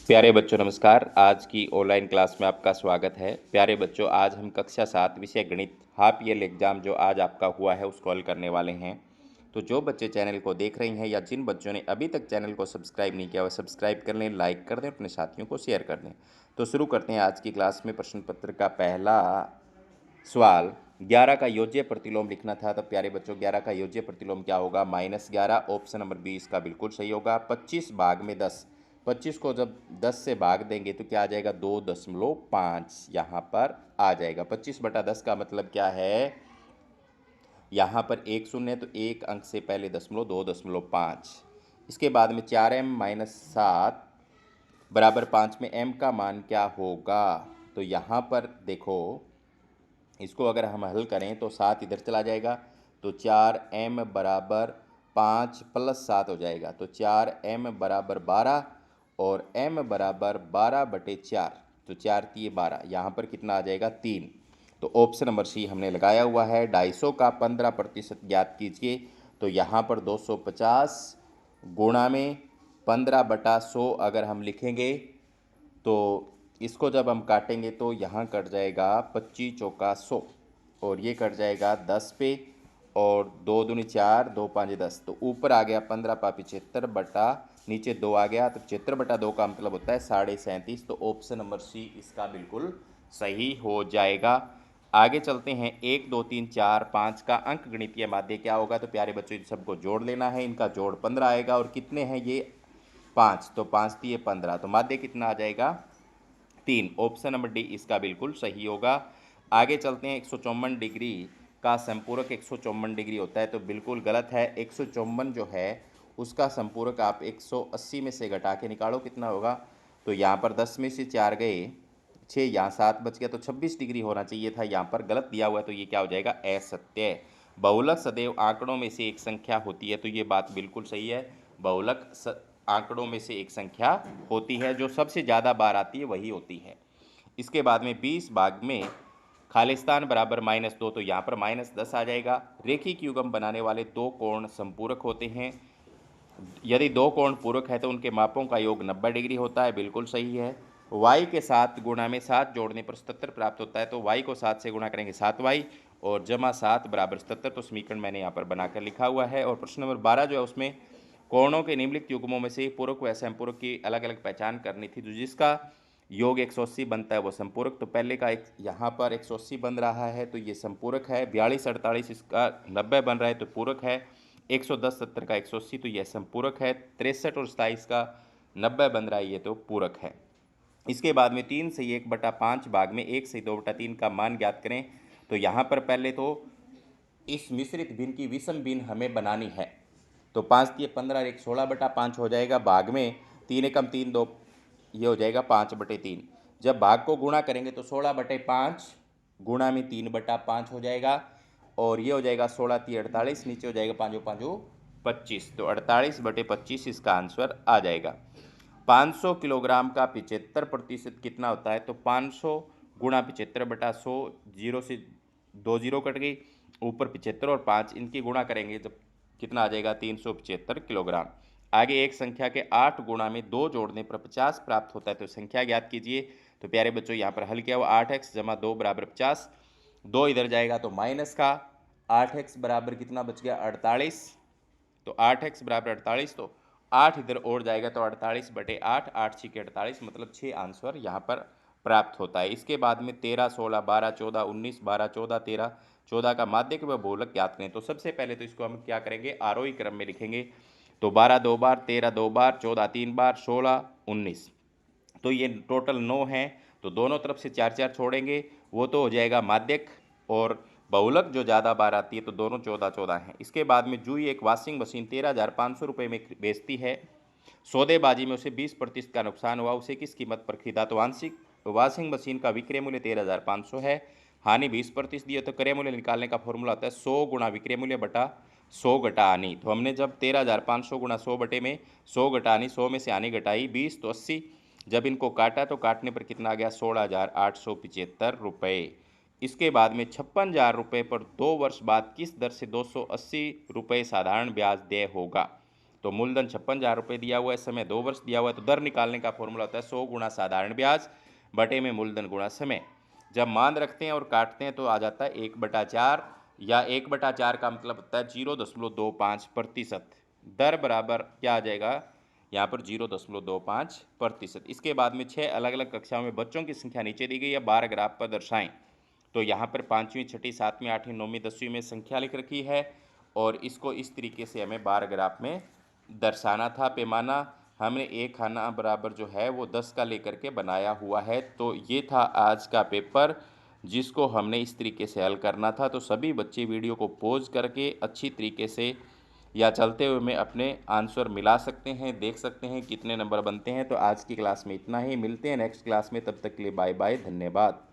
प्यारे बच्चों नमस्कार। आज की ऑनलाइन क्लास में आपका स्वागत है। प्यारे बच्चों, आज हम कक्षा 7 विषय गणित हाफ ईयर एग्जाम जो आज आपका हुआ है उसको हल करने वाले हैं। तो जो बच्चे चैनल को देख रहे हैं या जिन बच्चों ने अभी तक चैनल को सब्सक्राइब नहीं किया वो सब्सक्राइब कर लें, लाइक कर दें, अपने साथियों को शेयर कर दें। तो शुरू करते हैं आज की क्लास में। प्रश्न पत्र का पहला सवाल, 11 का योज्य प्रतिलोम लिखना था। तो प्यारे बच्चों, 11 का योज्य प्रतिलोम क्या होगा? -11। ऑप्शन नंबर बी इसका बिल्कुल सही होगा। 25 भाग में 10, 25 को जब 10 से भाग देंगे तो क्या आ जाएगा? 2.5 यहाँ पर आ जाएगा। 25/10 का मतलब क्या है? यहाँ पर एक शून्य है तो एक अंक से पहले दशमलव, 2.5। इसके बाद में 4m-7 बराबर 5 में m का मान क्या होगा? तो यहाँ पर देखो, इसको अगर हम हल करें तो 7 इधर चला जाएगा तो 4m बराबर 5 + 7 हो जाएगा। तो 4m बराबर 12 और m बराबर 12/4। तो 4×3 = 12। यहाँ पर कितना आ जाएगा? 3। तो ऑप्शन नंबर सी हमने लगाया हुआ है। 250 का 15% ज्ञात कीजिए। तो यहाँ पर 250 गुणा में 15/100 अगर हम लिखेंगे तो इसको जब हम काटेंगे तो यहाँ कट जाएगा 25 चौका 100 और ये कट जाएगा 10 पे, और 2 दूनी 4, 2 5 10। तो ऊपर आ गया 15/75 बटा नीचे 2 आ गया। तो 75/2 का मतलब होता है 37.5। तो ऑप्शन नंबर सी इसका बिल्कुल सही हो जाएगा। आगे चलते हैं। 1 2 3 4 5 का अंक गणितीय माध्य क्या होगा? तो प्यारे बच्चों, इन सबको जोड़ लेना है। इनका जोड़ 15 आएगा और कितने हैं ये? 5। तो 5×3 = 15। तो माध्य कितना आ जाएगा? 3। ऑप्शन नंबर डी इसका बिल्कुल सही होगा। आगे चलते हैं। 154 डिग्री का संपूरक 154 डिग्री होता है, तो बिल्कुल गलत है। 154 जो है उसका संपूरक आप 180 में से घटा के निकालो, कितना होगा? तो यहाँ पर 10 में से 4 गए 6, यहाँ 7 बच गया तो 26 डिग्री होना चाहिए था, यहाँ पर गलत दिया हुआ है। तो ये क्या हो जाएगा? असत्य। बहुलक सदैव आंकड़ों में से एक संख्या होती है, तो ये बात बिल्कुल सही है। बहुलक आंकड़ों में से एक संख्या होती है, जो सबसे ज़्यादा बार आती है वही होती है। इसके बाद में 20 भाग में खालिस्तान बराबर -2, तो यहाँ पर -10 आ जाएगा। रेखिक युग्म बनाने वाले दो कोण संपूरक होते हैं। यदि दो कोण पूरक है तो उनके मापों का योग 90 डिग्री होता है, बिल्कुल सही है। y के 7 गुणा में 7 जोड़ने पर 77 प्राप्त होता है, तो y को 7 से गुणा करेंगे 7y और जमा 7 बराबर 77। तो समीकरण मैंने यहाँ पर बनाकर लिखा हुआ है। और प्रश्न नंबर 12 जो है उसमें कोणों के निम्नलिखित युग्मों में से पूरक व असंपूरक की अलग अलग पहचान करनी थी। तो जिसका योग 180 बनता है वो संपूरक। तो पहले का एक यहाँ पर 180 बन रहा है तो ये संपूरक है। 42 48 इसका 90 बन रहा है तो पूरक है। 110 70 का 180 तो यह संपूरक है। 63 और 27 का 90 बन रहा है, ये तो पूरक है। इसके बाद में 3 से 1/5 भाग में 1 से 2/3 का मान ज्ञात करें। तो यहाँ पर पहले तो इस मिश्रित भिन्न की विषम भिन्न हमें बनानी है। तो 5×3 = 15 और 1 16/5 हो जाएगा। भाग में 3 एकम 3 2, ये हो जाएगा 5/3। जब भाग को गुणा करेंगे तो 16/5 गुणा में 3/5 हो जाएगा और ये हो जाएगा 16×3 = 48, नीचे हो जाएगा 5 5 25। तो 48/25 इसका आंसर आ जाएगा। 500 किलोग्राम का 75% कितना होता है? तो 500 गुणा 75/100, 0 से 2 जीरो कट गई, ऊपर 75 और 5 इनकी गुणा करेंगे जब कितना आ जाएगा? 375 किलोग्राम। आगे एक संख्या के 8 गुणा में 2 जोड़ने पर 50 प्राप्त होता है, तो संख्या ज्ञात कीजिए। तो प्यारे बच्चों, यहाँ पर हल किया हुआ 8x + 2 = 50। 2 इधर जाएगा तो माइनस का 8x बराबर कितना बच गया? 48। तो 8x बराबर 48, तो 8 इधर और जाएगा तो 48/8, 8 6 48, मतलब 6 आंसर यहाँ पर प्राप्त होता है। इसके बाद में 13 16 12 14 19 12 14 13 14 का माध्यक व बहुलक ज्ञात करें। तो सबसे पहले तो इसको हम क्या करेंगे? आरोही क्रम में लिखेंगे। तो 12 2 बार, 13 2 बार, 14 3 बार, 16 19, तो ये टोटल 9 है। तो दोनों तरफ से 4 4 छोड़ेंगे, वो तो हो जाएगा माध्यक। और बहुलक जो ज़्यादा बार आती है तो दोनों 14 14 हैं। इसके बाद में जूही एक वॉशिंग मशीन 13,500 रुपये में बेचती है। सौदेबाजी में उसे 20% का नुकसान हुआ, उसे किस कीमत पर खरीदा? तो आंशिक वॉशिंग मशीन का विक्रय मूल्य 13,500 है, हानि 20% दिए, तो क्रय मूल्य निकालने का फॉर्मूला होता है 100 गुणा विक्रय मूल्य बटा 100 घटा हानि। तो हमने जब 13,500 गुणा 100 बटे में 100 घटा हानि, 100 में से हानि घटाई 20 तो 80, जब इनको काटा तो काटने पर कितना आ गया? 16,875 रुपये। इसके बाद में 56,000 रुपये पर 2 वर्ष बाद किस दर से 280 रुपये साधारण ब्याज देय होगा? तो मूलधन 56,000 रुपये दिया हुआ है, समय 2 वर्ष दिया हुआ है। तो दर निकालने का फॉर्मूला होता है 100 गुणा साधारण ब्याज बटे में मूलधन गुणा समय। जब मान रखते हैं और काटते हैं तो आ जाता है 1/4, या 1/4 का मतलब होता है 0.25%। दर बराबर क्या आ जाएगा यहाँ पर 0.25%। इसके बाद में 6 अलग अलग कक्षाओं में बच्चों की संख्या नीचे दी गई है, 12 ग्राफ पर दर्शाएं। तो यहाँ पर 5वीं, 6ठी, 7वीं, 8वीं, 9वीं, 10वीं में संख्या लिख रखी है और इसको इस तरीके से हमें 12 ग्राफ में दर्शाना था। पैमाना हमने एक खाना बराबर जो है वो 10 का लेकर के बनाया हुआ है। तो ये था आज का पेपर जिसको हमने इस तरीके से हल करना था। तो सभी बच्चे वीडियो को पॉज करके अच्छी तरीके से या चलते हुए में अपने आंसर मिला सकते हैं, देख सकते हैं कितने नंबर बनते हैं। तो आज की क्लास में इतना ही, मिलते हैं नेक्स्ट क्लास में, तब तक के लिए बाय बाय, धन्यवाद।